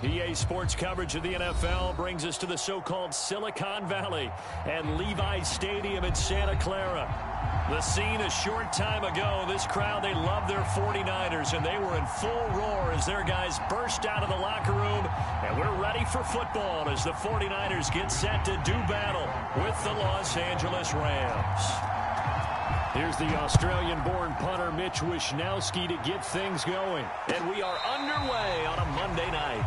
EA Sports coverage of the NFL brings us to the so-called Silicon Valley and Levi's Stadium in Santa Clara. The scene a short time ago, this crowd, they love their 49ers, and they were in full roar as their guys burst out of the locker room, and we're ready for football as the 49ers get set to do battle with the Los Angeles Rams. Here's the Australian-born punter Mitch Wishnowsky to get things going. And we are underway on a Monday night.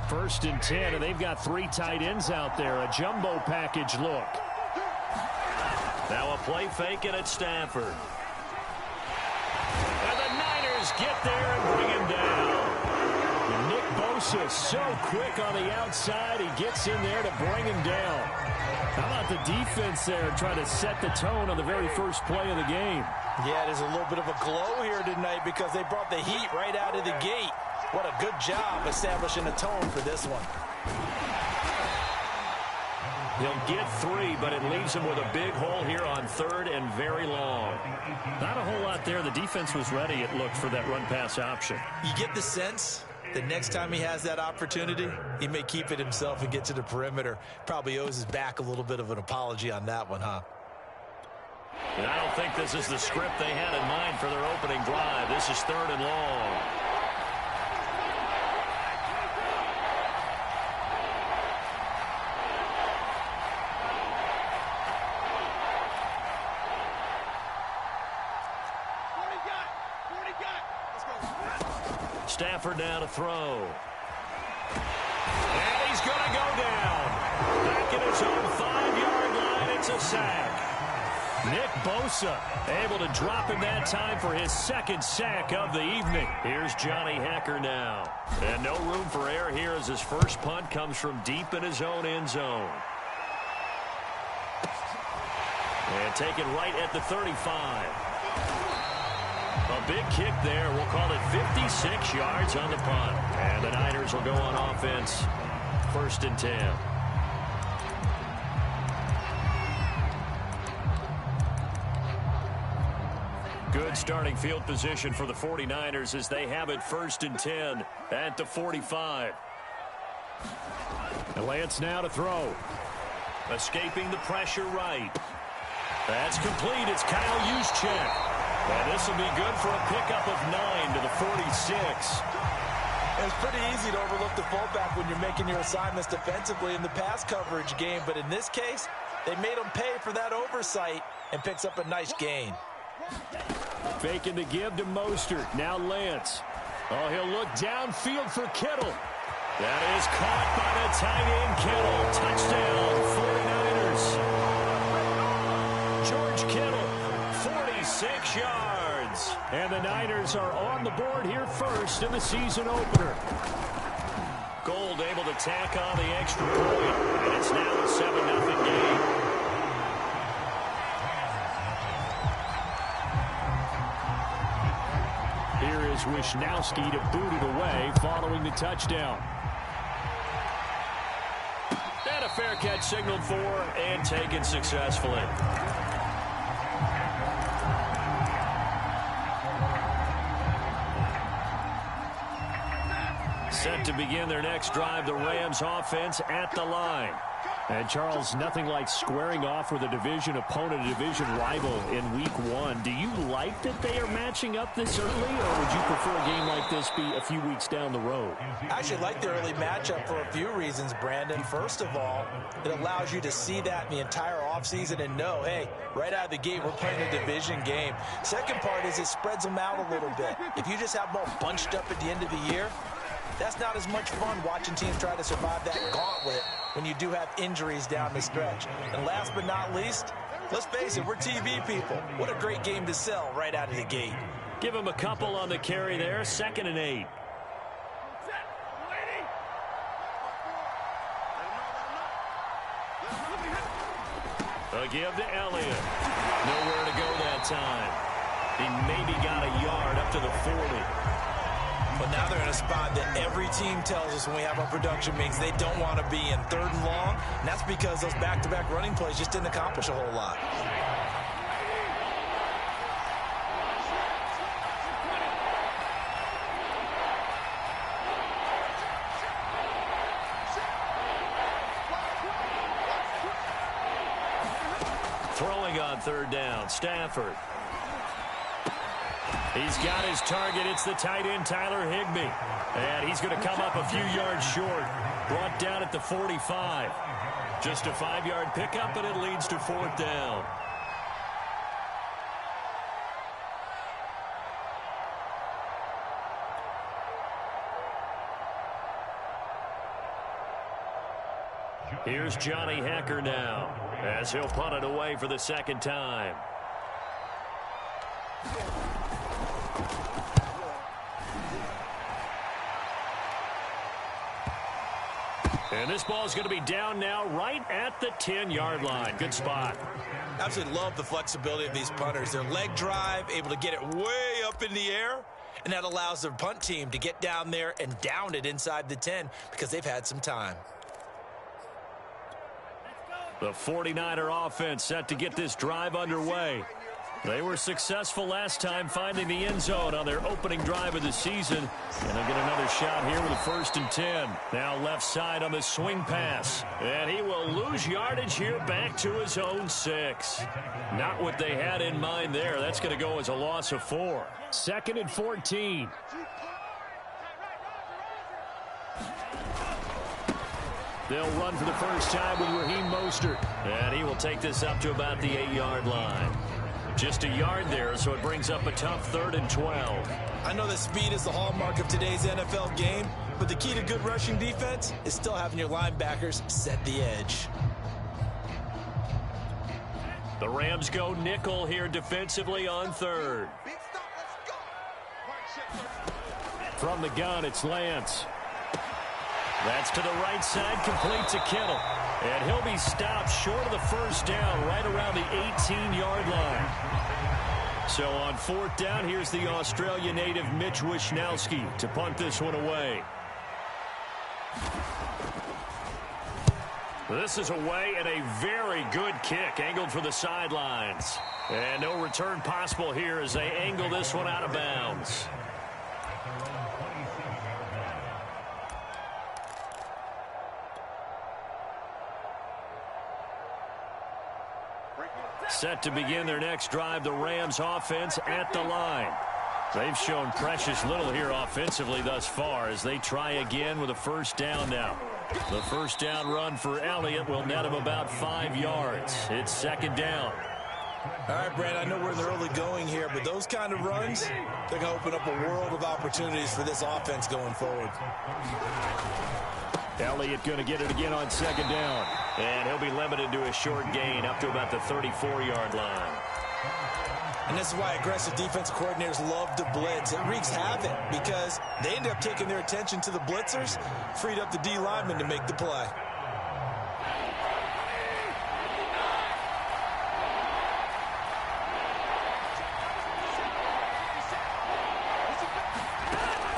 First and 10, and they've got 3 tight ends out there. A jumbo package look. Now a play fake, and it's Stafford. And the Niners get there and bring him down. And Nick Bosa so quick on the outside. He gets in there to bring him down. How about the defense there trying to set the tone on the very first play of the game? Yeah, there's a little bit of a glow here tonight because they brought the heat right out of the gate. What a good job establishing a tone for this one. He'll get 3, but it leaves him with a big hole here on 3rd and very long. Not a whole lot there. The defense was ready, it looked, for that run-pass option. You get the sense that next time he has that opportunity, he may keep it himself and get to the perimeter. Probably owes his back a little bit of an apology on that one, huh? And I don't think this is the script they had in mind for their opening drive. This is 3rd and long. Stafford now to throw. And he's going to go down. Back at his own 5-yard line, it's a sack. Nick Bosa able to drop him that time for his 2nd sack of the evening. Here's Johnny Hacker now. And no room for error here as his first punt comes from deep in his own end zone. And taken right at the 35. A big kick there. We'll call it 56 yards on the punt. And the Niners will go on offense. 1st and 10. Good starting field position for the 49ers as they have it 1st and 10 at the 45. And Lance now to throw. Escaping the pressure right. That's complete. It's Kyle Juszczyk. And this will be good for a pickup of 9 to the 46. It's pretty easy to overlook the fullback when you're making your assignments defensively in the pass coverage game. But in this case, they made him pay for that oversight and picks up a nice gain. Faking the give to Mostert. Now Lance. Oh, he'll look downfield for Kittle. That is caught by the tight end Kittle. Touchdown, 49ers. George Kittle. 46 yards. And the Niners are on the board here first in the season opener. Gold able to tack on the extra point. And it's now a 7-0 game. Here is Wishnowsky to boot it away following the touchdown. And a fair catch signaled for and taken successfully. Set to begin their next drive, the Rams offense at the line. And, Charles, nothing like squaring off with a division opponent, a division rival in Week 1. Do you like that they are matching up this early, or would you prefer a game like this be a few weeks down the road? I actually like the early matchup for a few reasons, Brandon. First of all, it allows you to see that in the entire offseason and know, hey, right out of the gate, we're playing a division game. Second part is it spreads them out a little bit. If you just have them all bunched up at the end of the year, that's not as much fun watching teams try to survive that gauntlet when you do have injuries down the stretch. And last but not least, Let's face it, we're TV people. What a great game to sell right out of the gate. Give him a couple on the carry there, 2nd and 8. A give to Elliott. Nowhere to go that time. He maybe got a yard up to the 40. But now they're in a spot that every team tells us when we have our production meetings they don't want to be in, 3rd and long. And that's because those back-to-back running plays just didn't accomplish a whole lot. Throwing on 3rd down, Stafford. He's got his target. It's the tight end, Tyler Higbee. And he's going to come up a few yards short. Brought down at the 45. Just a 5-yard pickup, and it leads to 4th down. Here's Johnny Hecker now, as he'll punt it away for the 2nd time. And this ball is going to be down now right at the 10-yard line. Good spot. Absolutely love the flexibility of these punters. Their leg drive, able to get it way up in the air, and that allows their punt team to get down there and down it inside the 10 because they've had some time. The 49er offense set to get this drive underway. They were successful last time finding the end zone on their opening drive of the season. And they'll get another shot here with a 1st and 10. Now left side on the swing pass. And he will lose yardage here back to his own 6. Not what they had in mind there. That's going to go as a loss of 4. 2nd and 14. They'll run for the first time with Raheem Mostert. And he will take this up to about the 8-yard line. Just a yard there, so it brings up a tough 3rd and 12. I know that speed is the hallmark of today's NFL game, but the key to good rushing defense is still having your linebackers set the edge. The Rams go nickel here defensively on 3rd. From the gun, it's Lance. That's to the right side, complete to Kittle. And he'll be stopped short of the 1st down, right around the 18-yard line. So on 4th down, here's the Australia native Mitch Wishnowsky to punt this one away. This is away, and a very good kick, angled for the sidelines. And no return possible here as they angle this one out of bounds. Set to begin their next drive, the Rams offense at the line. They've shown precious little here offensively thus far as they try again with a 1st down now. The 1st down run for Elliott will net him about 5 yards. It's 2nd down. All right, Brad, I know we're in the early going here, but those kind of runs, they're going to open up a world of opportunities for this offense going forward. Elliott going to get it again on 2nd down. And he'll be limited to a short gain up to about the 34-yard line. And this is why aggressive defensive coordinators love to blitz. It wreaks havoc because they end up taking their attention to the blitzers, freed up the D lineman to make the play.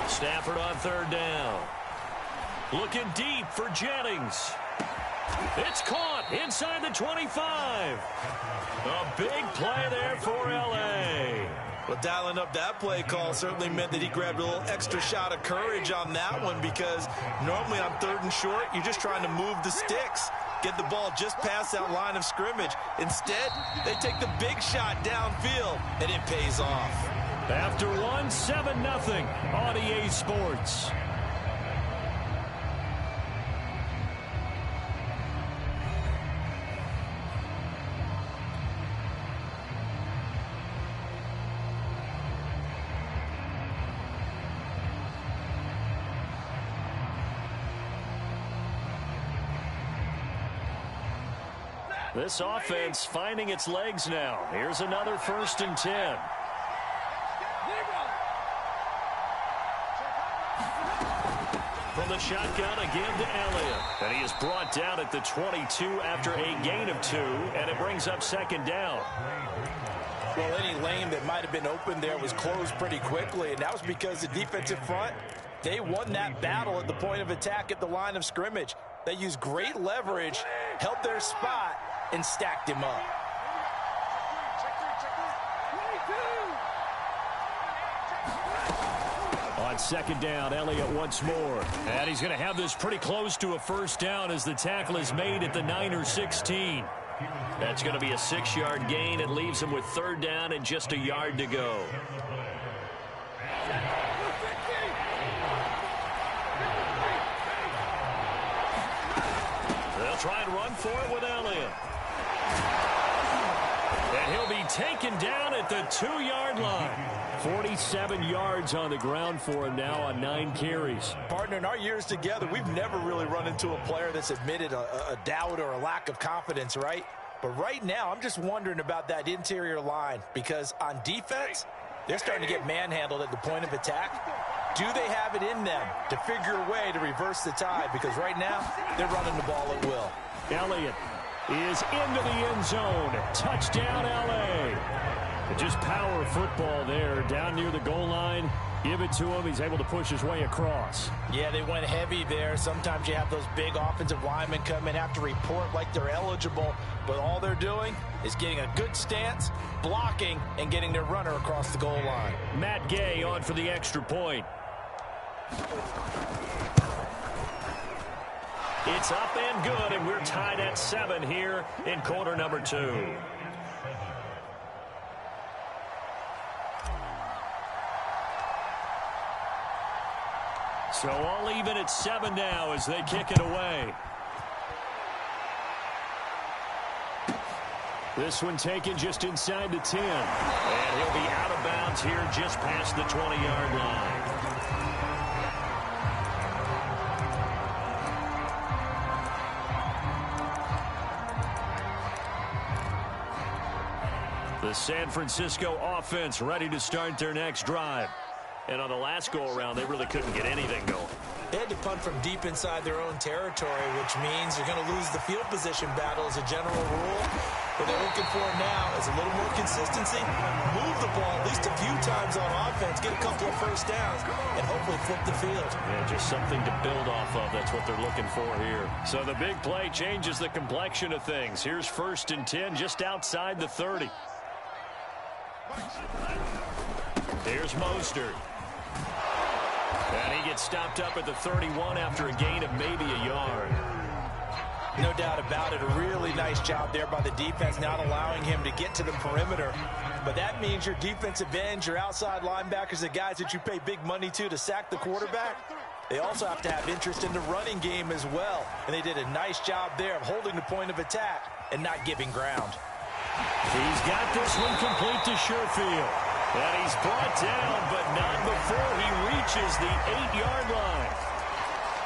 Stafford on 3rd down. Looking deep for Jennings. It's caught inside the 25. A big play there for L.A. Well, dialing up that play call certainly meant that he grabbed a little extra shot of courage on that one because normally on 3rd and short, you're just trying to move the sticks, get the ball just past that line of scrimmage. Instead, they take the big shot downfield, and it pays off. After one, 7-0 on EA Sports. This offense finding its legs now. Here's another 1st and 10. From the shotgun again to Elliott. And he is brought down at the 22 after a gain of 2, and it brings up 2nd down. Well, any lane that might have been open there was closed pretty quickly, and that was because the defensive front, they won that battle at the point of attack at the line of scrimmage. They used great leverage, held their spot, and stacked him up. On 2nd down, Elliott once more. And he's going to have this pretty close to a 1st down as the tackle is made at the Niner 16. That's going to be a 6-yard gain. It leaves him with 3rd down and just a yard to go. They'll try and run for it with Elliott. And he'll be taken down at the 2-yard line. 47 yards on the ground for him now on 9 carries. Partner, in our years together, we've never really run into a player that's admitted a doubt or a lack of confidence, right? But right now, I'm just wondering about that interior line because on defense, they're starting to get manhandled at the point of attack. Do they have it in them to figure a way to reverse the tide? Because right now, they're running the ball at will. Elliott is into the end zone. Touchdown, L.A. Just power football there down near the goal line. Give it to him. He's able to push his way across. Yeah, they went heavy there. Sometimes you have those big offensive linemen come in, have to report like they're eligible, but all they're doing is getting a good stance, blocking, and getting their runner across the goal line. Matt Gay on for the extra point. It's up and good, and we're tied at 7 here in quarter number 2. So all even at 7 now as they kick it away. This one taken just inside the 10. And he'll be out of bounds here just past the 20-yard line. The San Francisco offense ready to start their next drive. And on the last go-around, they really couldn't get anything going. They had to punt from deep inside their own territory, which means they're going to lose the field position battle as a general rule. What they're looking for now is a little more consistency, move the ball at least a few times on offense, get a couple of 1st downs, and hopefully flip the field. Yeah, just something to build off of. That's what they're looking for here. So the big play changes the complexion of things. Here's 1st and 10 just outside the 30. Here's Mostert. And he gets stopped up at the 31 after a gain of maybe a yard. No doubt about it. A really nice job there by the defense, not allowing him to get to the perimeter. But that means your defensive ends, your outside linebackers, the guys that you pay big money to sack the quarterback, they also have to have interest in the running game as well. And they did a nice job there of holding the point of attack and not giving ground. He's got this one complete to Sherfield. And he's brought down, but not before he reaches the 8-yard line.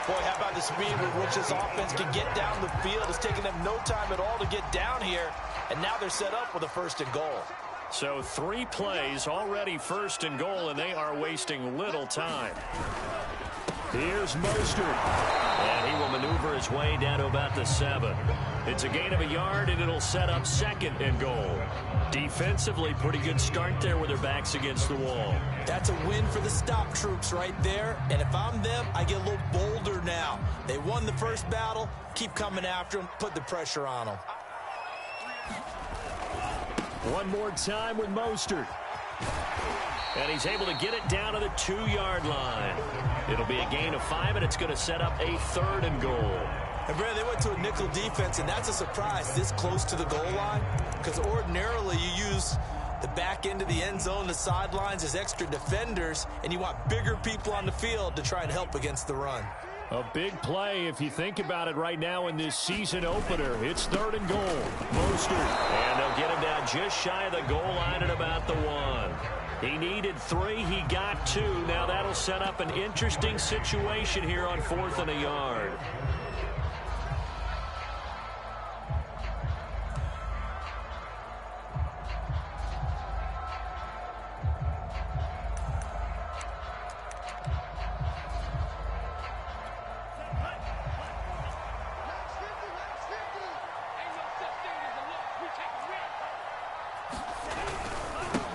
Boy, how about the speed with which this offense can get down the field? It's taken them no time at all to get down here, and now they're set up with a 1st and goal. So 3 plays already 1st and goal, and they are wasting little time. Here's Mostert. And he will maneuver his way down to about the 7. It's a gain of a yard, and it'll set up 2nd and goal. Defensively, pretty good start there with their backs against the wall. That's a win for the stop troops right there. And if I'm them, I get a little bolder now. They won the 1st battle. Keep coming after them. Put the pressure on them. One more time with Mostert. And he's able to get it down to the 2-yard line. It'll be a gain of 5, and it's going to set up a 3rd and goal. And, Brad, they went to a nickel defense, and that's a surprise this close to the goal line, because ordinarily you use the back end of the end zone, the sidelines as extra defenders, and you want bigger people on the field to try and help against the run. A big play if you think about it right now in this season opener. It's 3rd and goal. Mostert. And they'll get him down just shy of the goal line at about the 1. He needed 3. He got 2. Now that'll set up an interesting situation here on 4th and a yard.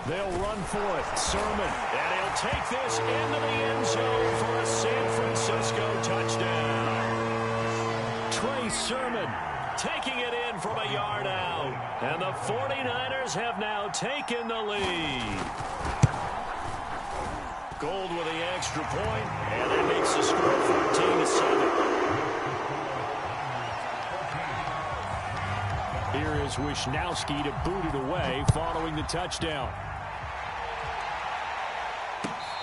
They'll run for it. Sermon. And he'll take this into the end zone for a San Francisco touchdown. Trey Sermon taking it in from a yard out. And the 49ers have now taken the lead. Gold with the extra point, and that makes the score 14-7. Here is Wisnowski to boot it away following the touchdown.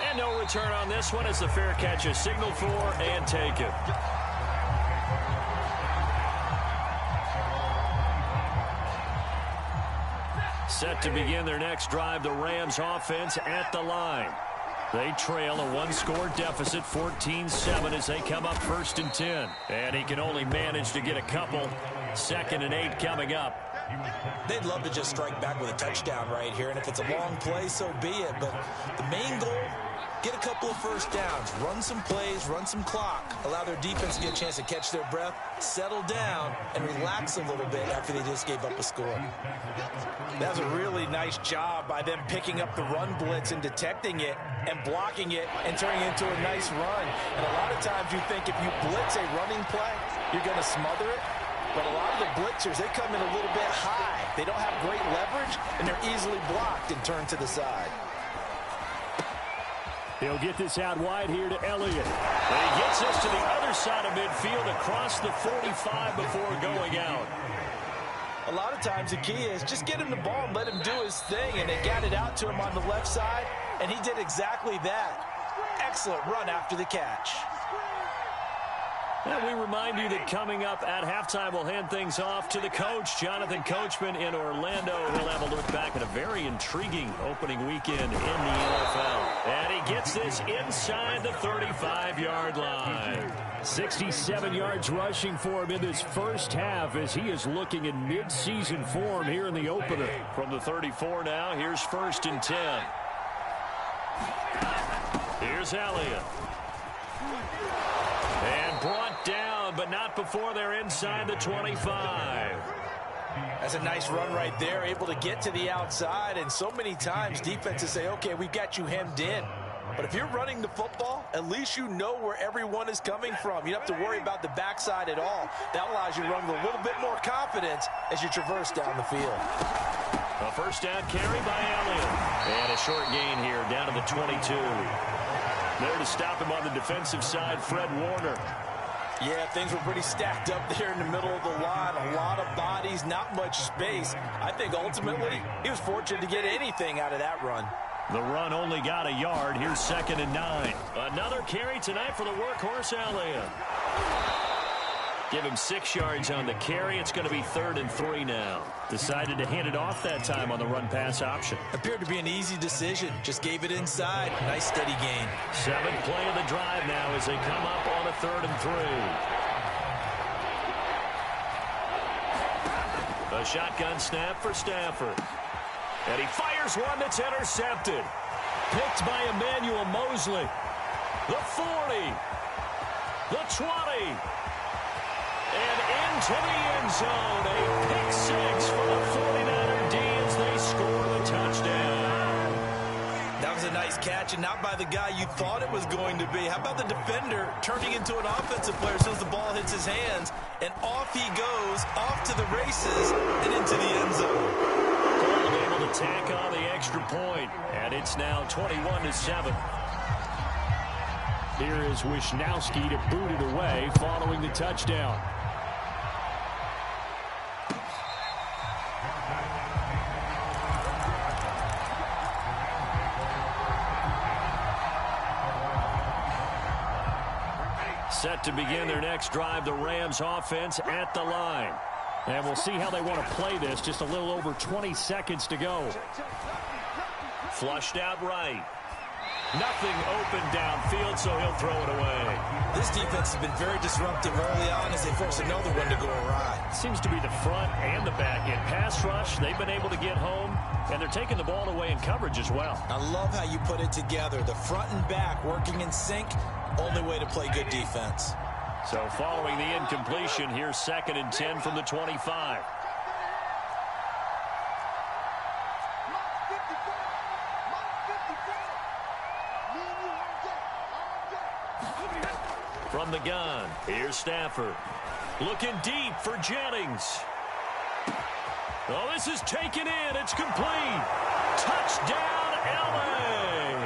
And no return on this one as the fair catch is signaled for and taken. Set to begin their next drive, the Rams offense at the line. They trail a one-score deficit, 14-7, as they come up 1st and 10. And he can only manage to get a couple. 2nd and 8 coming up. They'd love to just strike back with a touchdown right here, and if it's a long play, so be it. But the main goal, get a couple of first downs, run some plays, run some clock, allow their defense to get a chance to catch their breath, settle down, and relax a little bit after they just gave up a score. That was a really nice job by them picking up the run blitz and detecting it and blocking it and turning it into a nice run. And a lot of times you think if you blitz a running play, you're going to smother it. But a lot of the blitzers, they come in a little bit high. They don't have great leverage, and they're easily blocked and turned to the side. He'll get this out wide here to Elliott. And he gets this to the other side of midfield across the 45 before going out. A lot of times the key is just get him the ball and let him do his thing, and they got it out to him on the left side, and he did exactly that. Excellent run after the catch. And we remind you that coming up at halftime, we'll hand things off to the coach, Jonathan Coachman in Orlando. He'll have a look back at a very intriguing opening weekend in the NFL. And he gets this inside the 35-yard line. 67 yards rushing for him in this first half as he is looking in mid-season form here in the opener. From the 34 now, here's 1st and 10. Here's Elliott. And brought down, but not before they're inside the 25. That's a nice run right there, able to get to the outside. And so many times defenses say, okay, we've got you hemmed in. But if you're running the football, at least you know where everyone is coming from. You don't have to worry about the backside at all. That allows you to run with a little bit more confidence as you traverse down the field. A first down carry by Elliott. And a short gain here down to the 22. There to stop him on the defensive side, Fred Warner. Yeah, things were pretty stacked up there in the middle of the line. A lot of bodies, not much space. I think ultimately he was fortunate to get anything out of that run. The run only got a yard. Here's 2nd and 9. Another carry tonight for the workhorse Elliott. Give him 6 yards on the carry. It's going to be 3rd and 3 now. Decided to hand it off that time on the run-pass option. Appeared to be an easy decision. Just gave it inside. Nice steady gain. 7th play of the drive now as they come up on a 3rd and 3. A shotgun snap for Stafford. And he fires one that's intercepted. Picked by Emmanuel Mosley. The 40. The 20. And into the end zone. A pick 6 for the 49er D as they score the touchdown. That was a nice catch, and not by the guy you thought it was going to be. How about the defender turning into an offensive player as soon as the ball hits his hands, and off he goes, off to the races, and into the end zone. Gold able to tack on the extra point, and it's now 21-7. Here is Wisnowski to boot it away following the touchdown. Set to begin their next drive, the Rams offense at the line. And we'll see how they want to play this. Just a little over 20 seconds to go. Flushed out right. Nothing open downfield, so he'll throw it away. This defense has been very disruptive early on as they force another one to go awry. Seems to be the front and the back end. Pass rush, they've been able to get home, and they're taking the ball away in coverage as well. I love how you put it together. The front and back working in sync, only way to play good defense. So following the incompletion, here's 2nd and 10 from the 25. From the gun, here's Stafford. Looking deep for Jennings. Oh, this is taken in. It's complete. Touchdown, L.A.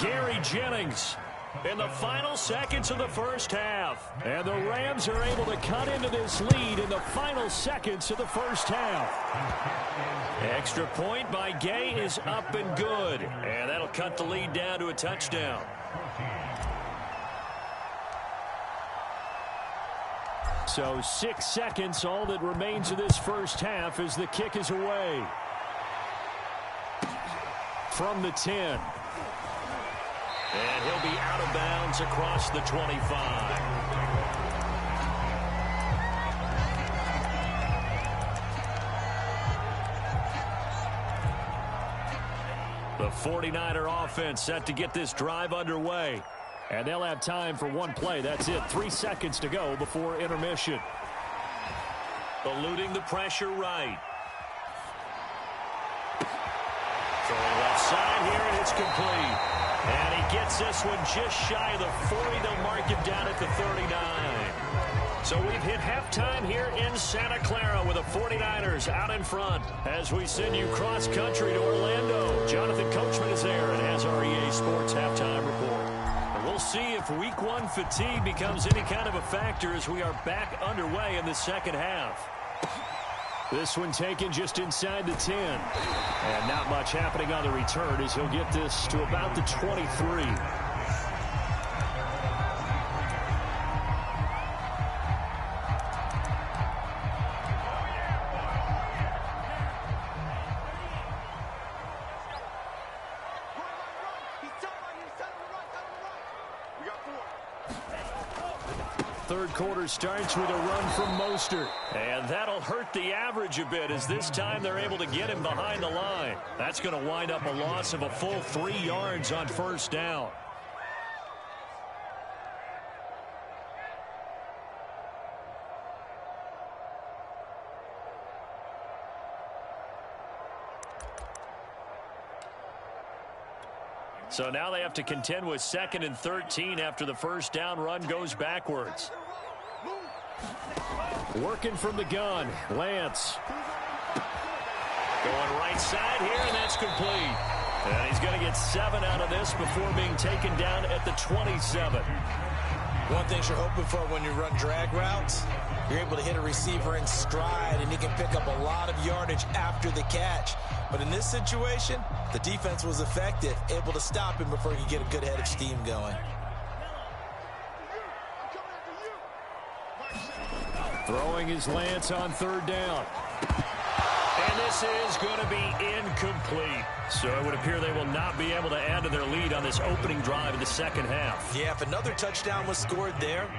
Gary Jennings in the final seconds of the first half. And the Rams are able to cut into this lead in the final seconds of the first half. Extra point by Gay is up and good. And that'll cut the lead down to a touchdown. So 6 seconds, all that remains of this first half as the kick is away. From the 10. And he'll be out of bounds across the 25. The 49er offense set to get this drive underway. And they'll have time for one play. That's it. 3 seconds to go before intermission. Eluding the pressure right. Throwing left side here, and it's complete. And he gets this one just shy of the 40. They'll mark him down at the 39. So we've hit halftime here in Santa Clara with the 49ers out in front. As we send you cross-country to Orlando, Jonathan Coachman is there and has our EA Sports halftime report. We'll see if week one fatigue becomes any kind of a factor as we are back underway in the second half. This one taken just inside the 10. And not much happening on the return as he'll get this to about the 23. Third quarter starts with a run from Mostert. And that'll hurt the average a bit as this time they're able to get him behind the line. That's going to wind up a loss of a full 3 yards on first down. So now they have to contend with 2nd and 13 after the first down run goes backwards. Working from the gun, Lance. Going right side here, and that's complete. And he's going to get 7 out of this before being taken down at the 27. One thing you're hoping for when you run drag routes, you're able to hit a receiver in stride, and he can pick up a lot of yardage after the catch. But in this situation, the defense was effective, able to stop him before he could get a good head of steam going. Throwing his Lance on 3rd down. And this is going to be incomplete. So it would appear they will not be able to add to their lead on this opening drive of the second half. Yeah, if another touchdown was scored there,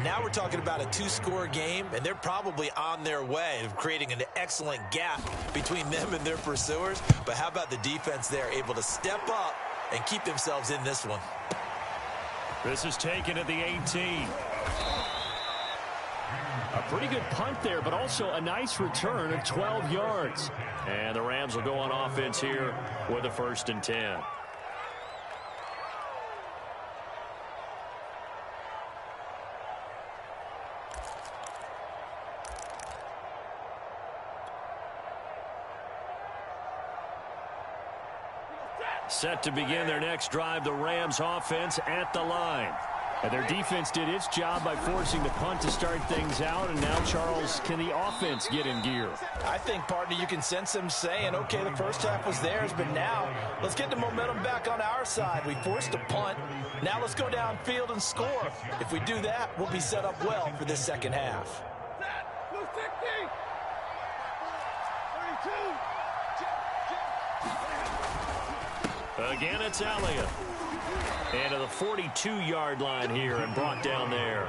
now we're talking about a 2-score game, and they're probably on their way of creating an excellent gap between them and their pursuers. But how about the defense there, able to step up and keep themselves in this one? This is taken at the 18. A pretty good punt there, but also a nice return of 12 yards. And the Rams will go on offense here with a 1st and 10. Set to begin their next drive, the Rams offense at the line. And their defense did its job by forcing the punt to start things out. And now, Charles, can the offense get in gear? I think, partner, you can sense them saying, okay, the first half was theirs, but now let's get the momentum back on our side. We forced a punt. Now let's go downfield and score. If we do that, we'll be set up well for this second half. Again, it's Elliott. And to the 42-yard line here and brought down there.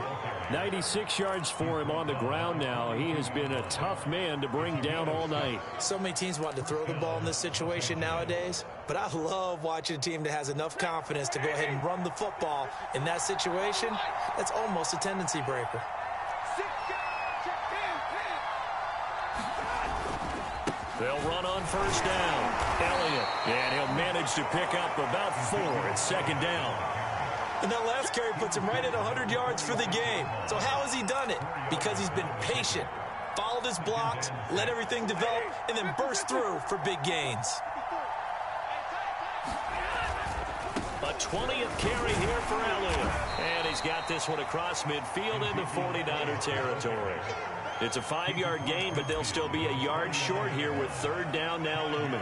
96 yards for him on the ground now. He has been a tough man to bring down all night. So many teams want to throw the ball in this situation nowadays, but I love watching a team that has enough confidence to go ahead and run the football. In that situation, that's almost a tendency breaker. They'll run on first down. Elliott, and he'll manage to pick up about 4 at second down. And that last carry puts him right at 100 yards for the game. So how has he done it? Because he's been patient, followed his blocks, let everything develop, and then burst through for big gains. A 20th carry here for Elliott. And he's got this one across midfield into 49er territory. It's a 5-yard gain, but they'll still be a yard short here with third down now looming.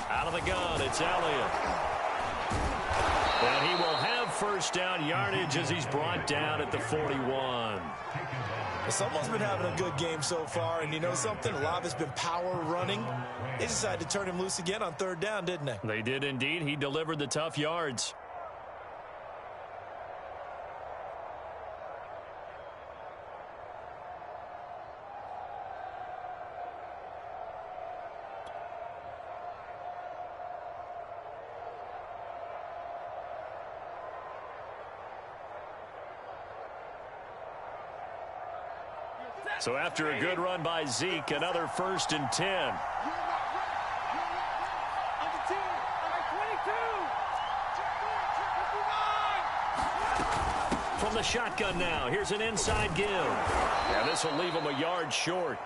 Out of the gun, it's Elliott. And he will have first down yardage as he's brought down at the 41. Well, someone's been having a good game so far, and you know something? A lot has been power running. They decided to turn him loose again on third down, didn't they? They did indeed. He delivered the tough yards. So after a good run by Zeke, another 1st and 10. From the shotgun now, here's an inside give. And this will leave him a yard short.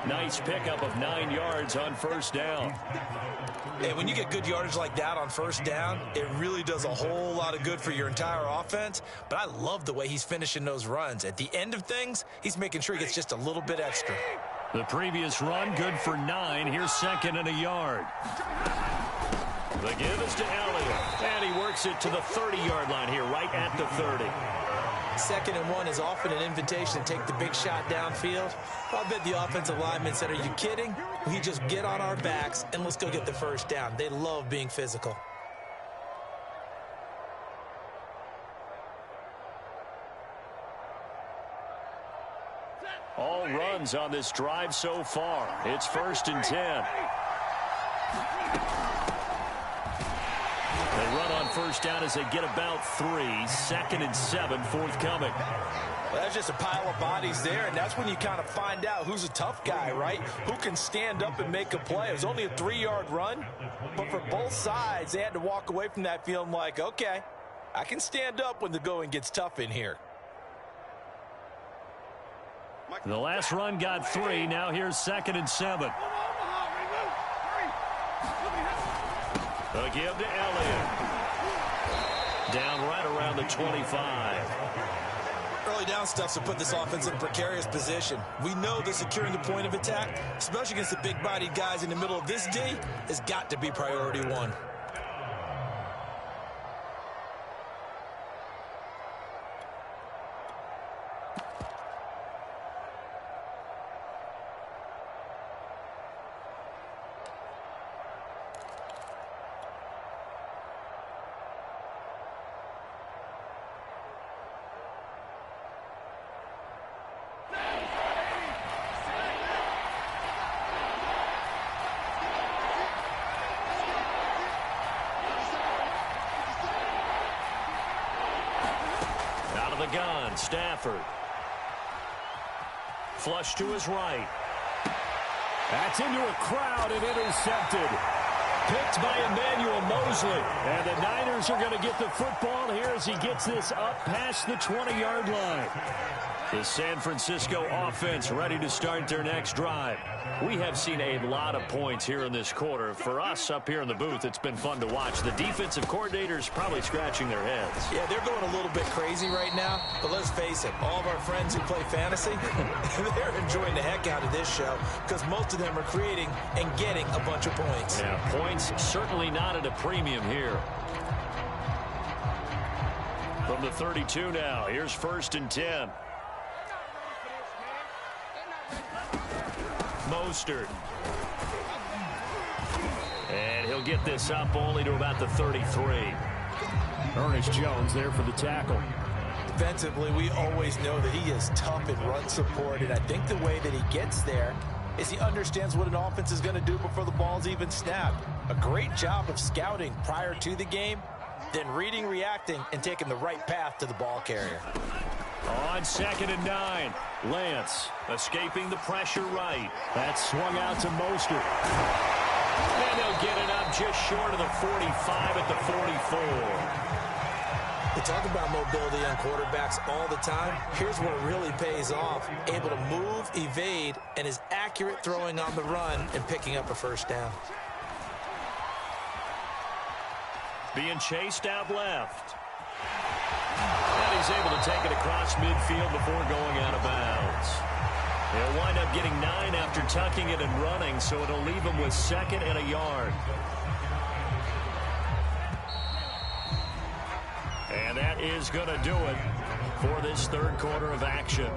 Nice pickup of 9 yards on first down. Hey, when you get good yardage like that on first down, it really does a whole lot of good for your entire offense. But I love the way he's finishing those runs. At the end of things, he's making sure he gets just a little bit extra. The previous run, good for 9. Here's 2nd and a yard. The give is to Elliott. And he works it to the 30-yard line here, right at the 30. 2nd and 1 is often an invitation to take the big shot downfield. I bet the offensive linemen said, are you kidding? We just get on our backs and let's go get the first down. They love being physical. All runs on this drive so far. It's 1st and 10. They run on first down as they get about 3. 2nd and 7 forthcoming. Well, that's just a pile of bodies there, and that's when you kind of find out who's a tough guy, right? Who can stand up and make a play. It was only a 3-yard run, but for both sides, they had to walk away from that feeling like, okay, I can stand up when the going gets tough in here. The last run got 3. Now here's 2nd and 7. A give to Elliott. Down right around the 25. Early down stuff to put this offense in a precarious position. We know that securing the point of attack, especially against the big-bodied guys in the middle of this D, has got to be priority 1. Gun, Stafford. Flush to his right. That's into a crowd and intercepted. Picked by Emmanuel Mosley. And the Niners are going to get the football here as he gets this up past the 20-yard line. The San Francisco offense ready to start their next drive. We have seen a lot of points here in this quarter. For us up here in the booth, it's been fun to watch. The defensive coordinators probably scratching their heads. Yeah, they're going a little bit crazy right now. But let's face it, all of our friends who play fantasy, they're enjoying the heck out of this show because most of them are creating and getting a bunch of points. Yeah, points certainly not at a premium here. From the 32 now, here's 1st and 10. Mostert. And he'll get this up only to about the 33. Ernest Jones there for the tackle. Defensively, we always know that he is tough in run support, and I think the way that he gets there is he understands what an offense is going to do before the ball's even snapped. A great job of scouting prior to the game, then reading, reacting, and taking the right path to the ball carrier. On 2nd and 9, Lance escaping the pressure right. That's swung out to Mostert. And they'll get it up just short of the 45 at the 44. We talk about mobility on quarterbacks all the time. Here's where it really pays off. Able to move, evade, and is accurate throwing on the run and picking up a first down. Being chased out left. And he's able to take it across midfield before going out of bounds. He'll wind up getting 9 after tucking it and running, so it'll leave him with 2nd and a yard. And that is going to do it for this third quarter of action.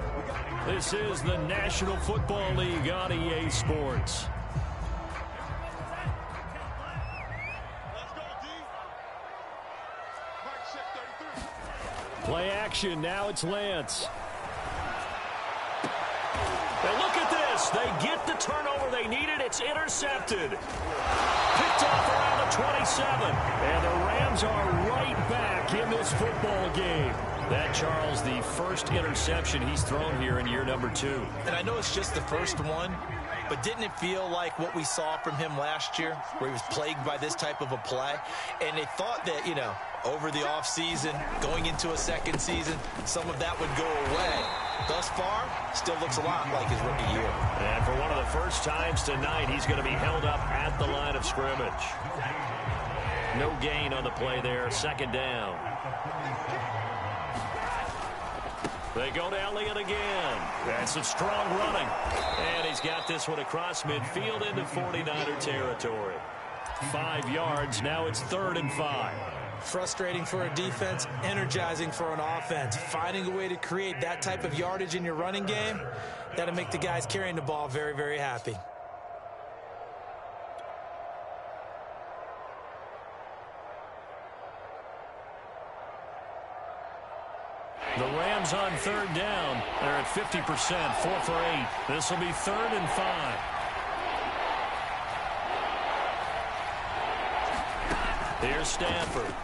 This is the National Football League on EA Sports. Play action. Now it's Lance. And look at this. They get the turnover they needed. It's intercepted. Picked off around the 27. And the Rams are right back in this football game. That, Charles, the first interception he's thrown here in year number 2. And I know it's just the first one, but didn't it feel like what we saw from him last year, where he was plagued by this type of a play? And they thought that, you know, over the offseason, going into a second season, some of that would go away. Thus far, still looks a lot like his rookie year. And for one of the first times tonight, he's going to be held up at the line of scrimmage. No gain on the play there. 2nd down. They go to Elliott again. That's some strong running. And he's got this one across midfield into 49er territory. 5 yards. Now it's 3rd and 5. Frustrating for a defense, energizing for an offense. Finding a way to create that type of yardage in your running game, that'll make the guys carrying the ball very, very happy. The Rams on 3rd down. They're at 50%, 4 for 8. This will be 3rd and 5. Here's Stanford.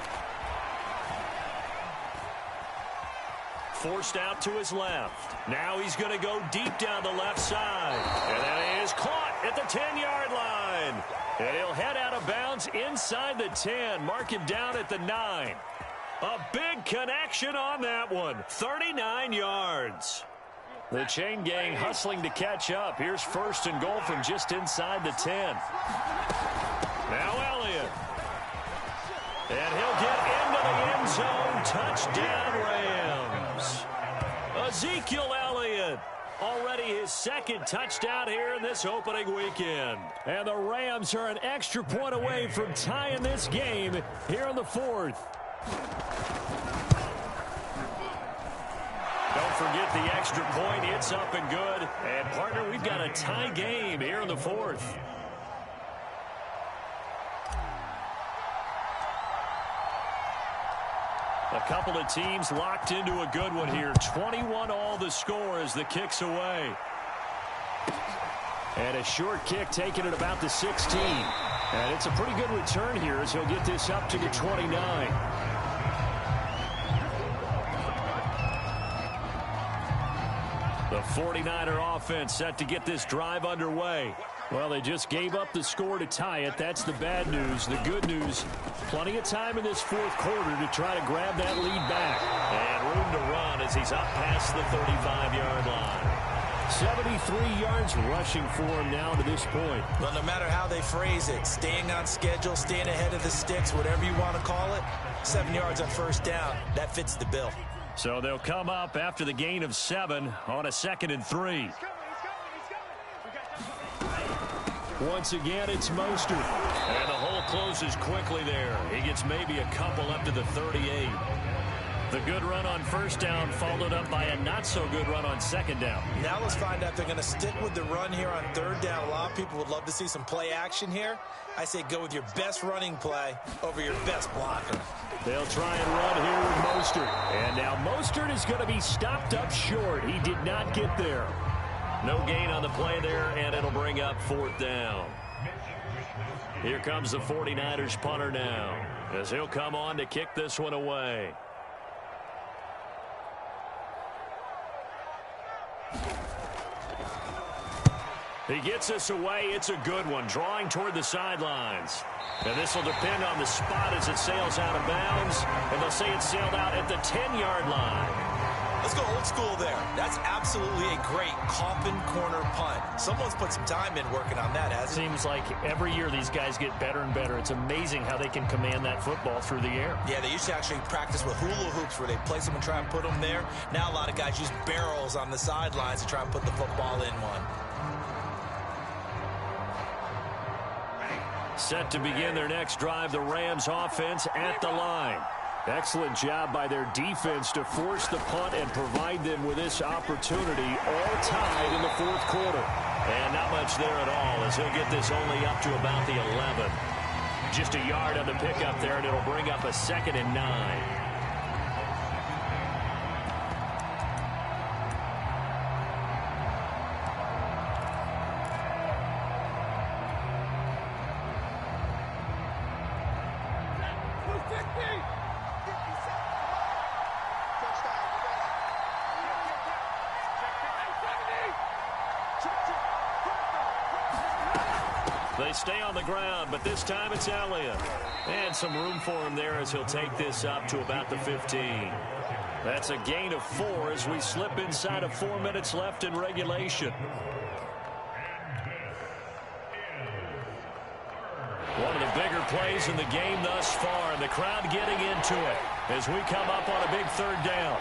Forced out to his left. Now he's going to go deep down the left side. And that is caught at the 10-yard line. And he'll head out of bounds inside the 10. Mark him down at the 9. A big connection on that one. 39 yards. The chain gang hustling to catch up. Here's 1st and goal from just inside the 10. Now Elliott. And he'll get into the end zone. Touchdown, Rams. Ezekiel Elliott. Already his 2nd touchdown here in this opening weekend. And the Rams are an extra point away from tying this game here in the 4th. Don't forget the extra point. It's up and good. And, partner, we've got a tie game here in the 4th. A couple of teams locked into a good one here. 21 all the score as the kick's away. And a short kick taken at about the 16. And it's a pretty good return here as he'll get this up to the 29. The 49er offense set to get this drive underway. Well, they just gave up the score to tie it. That's the bad news. The good news, plenty of time in this 4th quarter to try to grab that lead back. And room to run as he's up past the 35-yard line. 73 yards rushing for him now to this point. Well, no matter how they phrase it, staying on schedule, staying ahead of the sticks, whatever you want to call it, 7 yards on 1st down, that fits the bill. So they'll come up after the gain of 7 on a 2nd and 3. Once again, it's Mostert. And the hole closes quickly there. He gets maybe a couple up to the 38. The good run on 1st down followed up by a not-so-good run on 2nd down. Now let's find out if they're going to stick with the run here on 3rd down. A lot of people would love to see some play action here. I say go with your best running play over your best blocker. They'll try and run here with Mostert. And now Mostert is going to be stopped up short. He did not get there. No gain on the play there, and it'll bring up 4th down. Here comes the 49ers punter now, as he'll come on to kick this one away. He gets this away. It's a good one, drawing toward the sidelines. And this will depend on the spot as it sails out of bounds. And they'll say it sailed out at the 10-yard line. Let's go old school there. That's absolutely a great coffin corner punt. Someone's put some time in working on that, hasn't it? Seems like every year these guys get better and better. It's amazing how they can command that football through the air. Yeah, they used to actually practice with hula hoops where they place them and try and put them there. Now a lot of guys use barrels on the sidelines to try and put the football in one. Set to begin their next drive, the Rams offense at the line. Excellent job by their defense to force the punt and provide them with this opportunity, all tied in the 4th quarter. And not much there at all, as he'll get this only up to about the 11. Just a yard on the pickup there, and it'll bring up a 2nd and 9. They stay on the ground, but this time it's Elliott. And some room for him there as he'll take this up to about the 15. That's a gain of 4 as we slip inside of 4 minutes left in regulation. One of the bigger plays in the game thus far, and the crowd getting into it as we come up on a big 3rd down.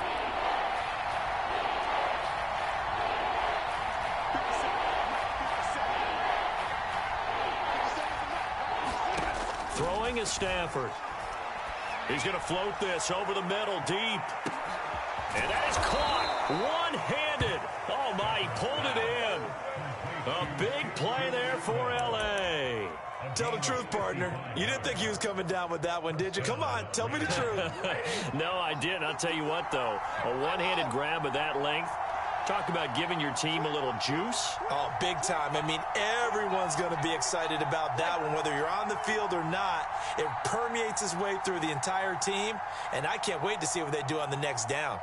Throwing is Stafford. He's going to float this over the middle deep. And that is caught one-handed. Oh, my, he pulled it in. A big play there for L.A. Tell the truth, partner. You didn't think he was coming down with that one, did you? Come on, tell me the truth. No, I didn't. I'll tell you what, though. A one-handed grab of that length. Talk about giving your team a little juice. Oh, big time. I mean, everyone's going to be excited about that one, whether you're on the field or not. It permeates its way through the entire team, and I can't wait to see what they do on the next down.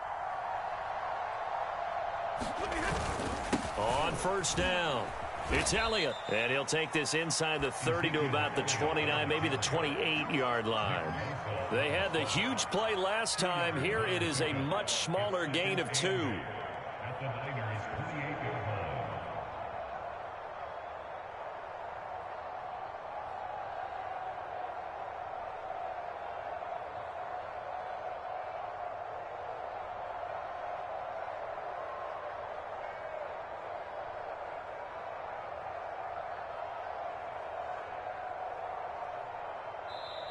On 1st down, it's Elliott, and he'll take this inside the 30 to about the 29, maybe the 28-yard line. They had the huge play last time. Here it is a much smaller gain of 2.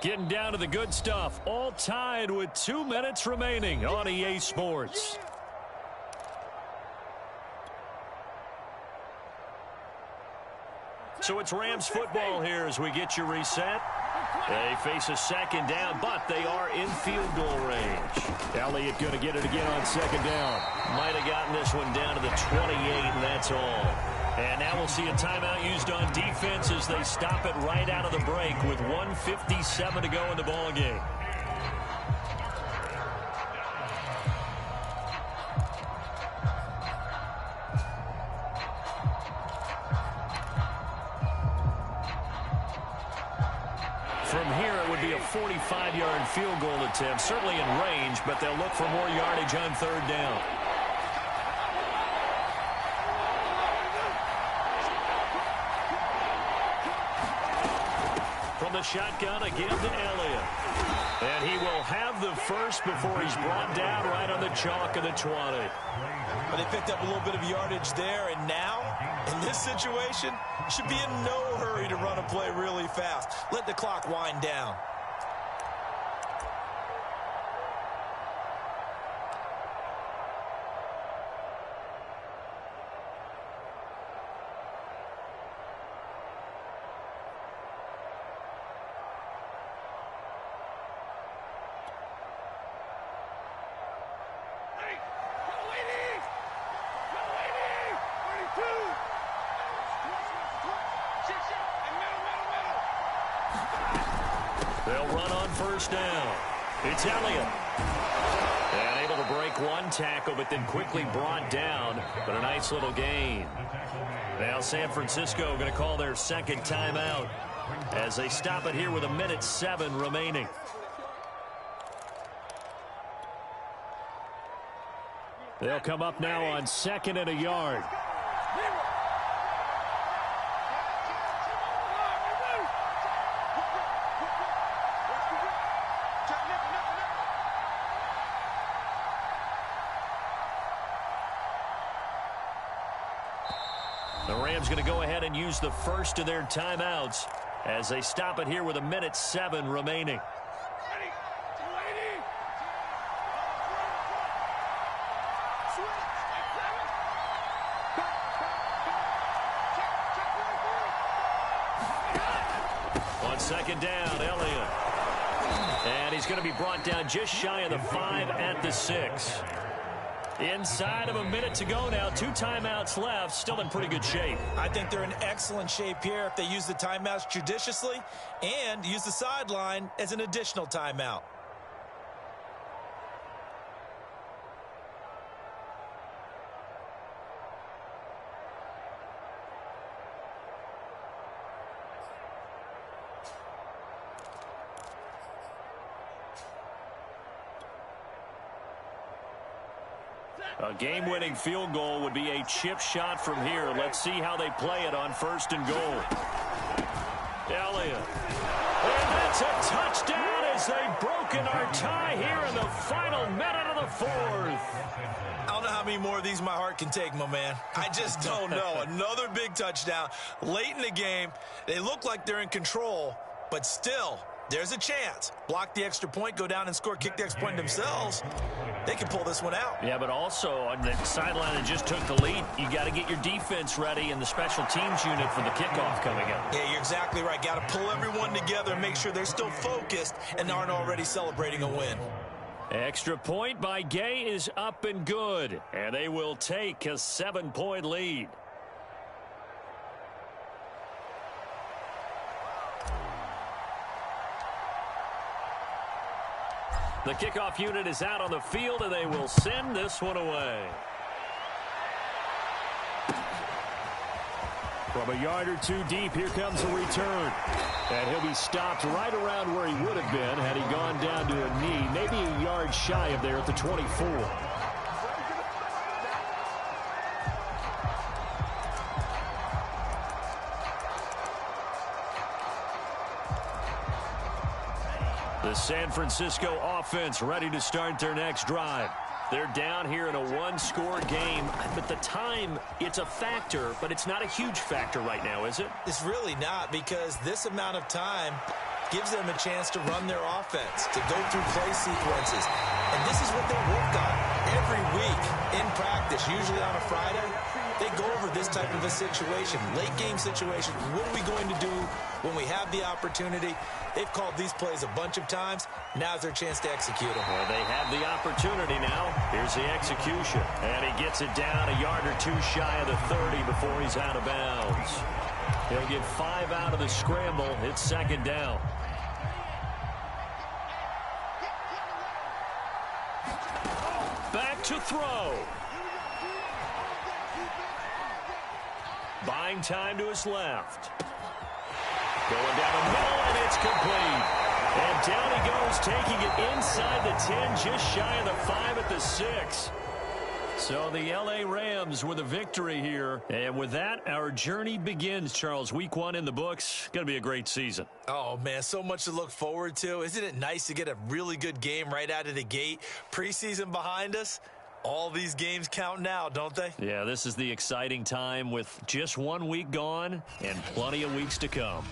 Getting down to the good stuff, all tied with 2 minutes remaining on EA Sports. So it's Rams football here as we get you reset. They face a 2nd down, but they are in field goal range. Elliott going to get it again on 2nd down. Might have gotten this one down to the 28, and that's all. And now we'll see a timeout used on defense as they stop it right out of the break with 1:57 to go in the ballgame. From here, it would be a 45-yard field goal attempt, certainly in range, but they'll look for more yardage on 3rd down. From the shotgun again to Elliott. And he will have the first before he's brought down right on the chalk of the 20. But they picked up a little bit of yardage there, and now, in this situation, should be in no hurry to run a play really fast. Let the clock wind down. They'll run on first down. It's Elliott. And able to break one tackle, but then quickly brought down. But a nice little gain. Now San Francisco going to call their second timeout as they stop it here with 1:07 remaining. They'll come up now on 2nd and a yard. The Rams going to go ahead and use the first of their timeouts as they stop it here with 1:07 remaining. On second down, Elliott. And he's going to be brought down just shy of the 5 at the 6. Inside of a minute to go now. 2 timeouts left. Still in pretty good shape. I think they're in excellent shape here if they use the timeouts judiciously and use the sideline as an additional timeout. A game-winning field goal would be a chip shot from here. Let's see how they play it on 1st and goal. Elliott. And that's a touchdown as they've broken our tie here in the final minute of the 4th. I don't know how many more of these my heart can take, my man. I just don't know. Another big touchdown late in the game. They look like they're in control, but still, there's a chance. Block the extra point, go down and score, kick the extra point themselves. They can pull this one out. Yeah, but also on the sideline that just took the lead, you got to get your defense ready and the special teams unit for the kickoff coming up. Yeah, you're exactly right. Got to pull everyone together and make sure they're still focused and aren't already celebrating a win. Extra point by Gay is up and good, and they will take a 7-point lead. The kickoff unit is out on the field, and they will send this one away. From a yard or 2 deep, here comes a return. And he'll be stopped right around where he would have been had he gone down to a knee, maybe a yard shy of there at the 24. The San Francisco offense ready to start their next drive. They're down here in a 1-score game, but the time, it's a factor, but it's not a huge factor right now, is it? It's really not, because this amount of time gives them a chance to run their offense, to go through play sequences. And this is what they work on every week in practice, usually on a Friday. They go over this type of a situation, late game situation. What are we going to do when we have the opportunity? They've called these plays a bunch of times. Now's their chance to execute them. Well, they have the opportunity now. Here's the execution. And he gets it down a yard or 2 shy of the 30 before he's out of bounds. He'll get 5 out of the scramble. It's 2nd down. Back to throw. Buying time to his left. Going down the middle, and it's complete. And down he goes, taking it inside the 10, just shy of the 5 at the 6. So the L.A. Rams with a victory here. And with that, our journey begins, Charles. Week 1 in the books. Going to be a great season. Oh, man, so much to look forward to. Isn't it nice to get a really good game right out of the gate? Preseason behind us. All these games count now, don't they? Yeah, this is the exciting time with just 1 week gone and plenty of weeks to come.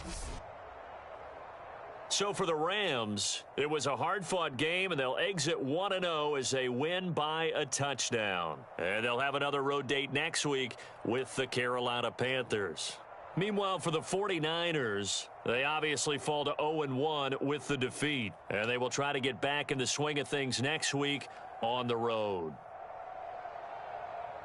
So for the Rams, it was a hard-fought game, and they'll exit 1-0 as they win by a touchdown. And they'll have another road date next week with the Carolina Panthers. Meanwhile, for the 49ers, they obviously fall to 0-1 with the defeat. And they will try to get back in the swing of things next week on the road.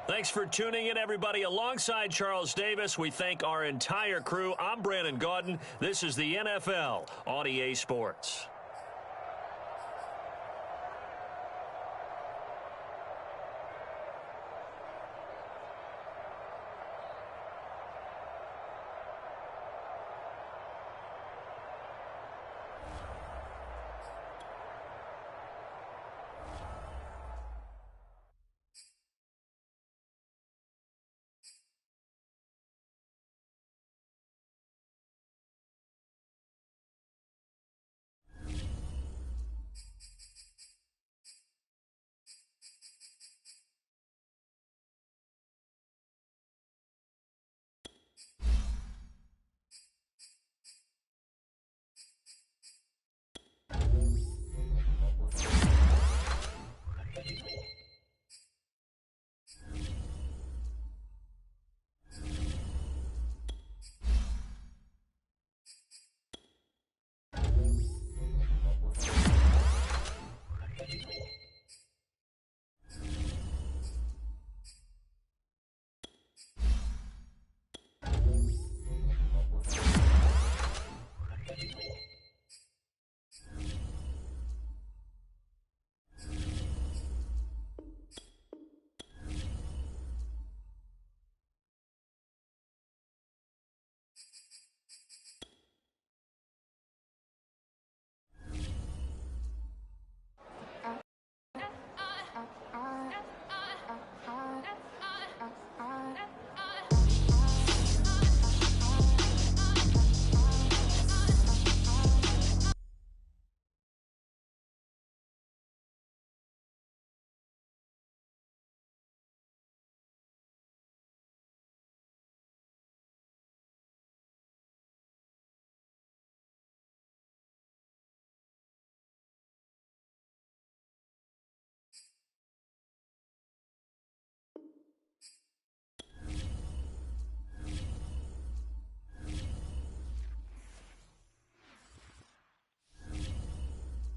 Thanks for tuning in, everybody. Alongside Charles Davis, we thank our entire crew. I'm Brandon Gaudin. This is the NFL on EA Sports.